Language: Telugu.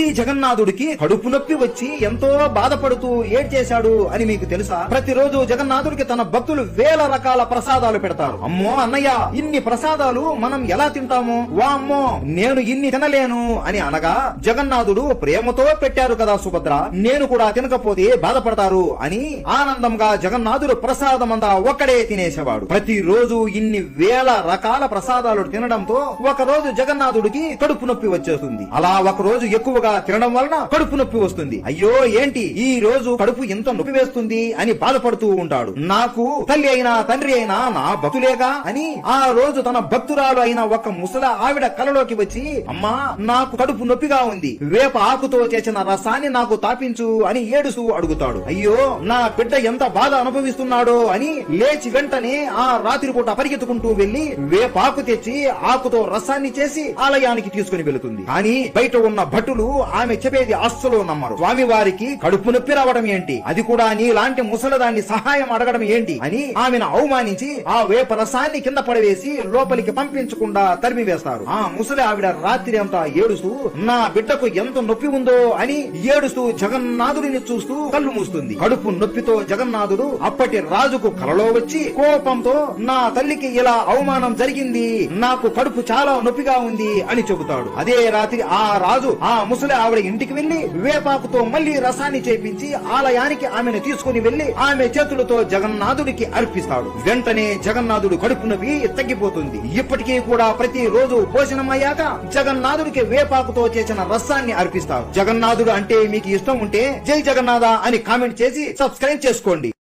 పూరి జగన్నాథుడికి కడుపు నొప్పి వచ్చి ఎంతో బాధపడుతూ ఏడ్చేశాడు అని మీకు తెలుసా? ప్రతిరోజు జగన్నాథుడికి తన భక్తులు వేల రకాల ప్రసాదాలు పెడతారు. అమ్మో అన్నయ్య, ఇన్ని ప్రసాదాలు మనం ఎలా తింటాము? వామ్మో, నేను ఇన్ని తినలేను అని అనగా జగన్నాథుడు ప్రేమతో పెట్టారు కదా సుభద్ర, నేను కూడా తినకపోతే బాధపడతారు అని ఆనందంగా జగన్నాథుడు ప్రసాదమంతా ఒక్కడే తినేసేవాడు. ప్రతిరోజు ఇన్ని వేల రకాల ప్రసాదాలు తినడంతో ఒక రోజు జగన్నాథుడికి కడుపు నొప్పి వచ్చేస్తుంది. అలా ఒక రోజు ఎక్కువగా తినడం వలన కడుపు నొప్పి వస్తుంది. అయ్యో ఏంటి ఈ రోజు కడుపు ఎంత నొప్పి వేస్తుంది అని బాధపడుతూ ఉంటాడు. నాకు తల్లి అయినా తండ్రి అయినా నా భక్తులేగా అని ఆ రోజు తన భక్తురాలు అయిన ఒక ముసల ఆవిడ కలలోకి వచ్చి, అమ్మా నాకు కడుపు నొప్పిగా ఉంది, వేప ఆకుతో చేసిన రసాన్ని నాకు తాపించు అని ఏడుస్తూ అడుగుతాడు. అయ్యో నా బిడ్డ ఎంత బాధ అనుభవిస్తున్నాడో అని లేచి వెంటనే ఆ రాత్రిపూట పరిగెత్తుకుంటూ వెళ్లి వేపాకు తెచ్చి ఆకుతో రసాన్ని చేసి ఆలయానికి తీసుకుని వెళుతుంది. కానీ బయట ఉన్న భటులు ఆమె చెప్పేది అస్సలు నమ్మరు. స్వామి వారికి కడుపు నొప్పి రావడం ఏంటి, అది కూడా నీలాంటి ముసలదాన్ని సహాయం అడగడం ఏంటి అని ఆమెను అవమానించి ఆ వేప రసాన్ని కింద పడవేసి లోపలికి పంపించకుండా తరిమి వేస్తారు. ఆ ముసలి ఆవిడ రాత్రి అంతా ఏడుస్తూ నా బిడ్డకు ఎంత నొప్పి ఉందో అని ఏడుస్తూ జగన్నాథుడిని చూస్తూ కళ్ళు మూస్తుంది. కడుపు నొప్పితో జగన్నాథుడు అప్పటి రాజుకు కలలో వచ్చి కోపంతో నా తల్లికి ఇలా అవమానం జరిగింది, నాకు కడుపు చాలా నొప్పిగా ఉంది అని చెబుతాడు. అదే రాత్రి ఆ రాజు ఆ ముసలి ఆవిడ ఇంటికి వెళ్లి వేపాకుతో మళ్లీ రసాన్ని చేపించి ఆలయానికి ఆమెను తీసుకుని వెళ్లి ఆమె చేతులతో జగన్నాథుడికి అర్పిస్తాడు. వెంటనే జగన్నాథుడు కడుపు నొప్పి తగ్గిపోతుంది. ఇప్పటికీ కూడా ప్రతి రోజు భోజనం అయ్యాక జగన్నాథుడికి వేపాకుతో చేసిన రసాన్ని అర్పిస్తారు. జగన్నాథుడు అంటే మీకు ఇష్టం ఉంటే జై జగన్నాథ అని కామెంట్ చేసి సబ్స్క్రైబ్ చేసుకోండి.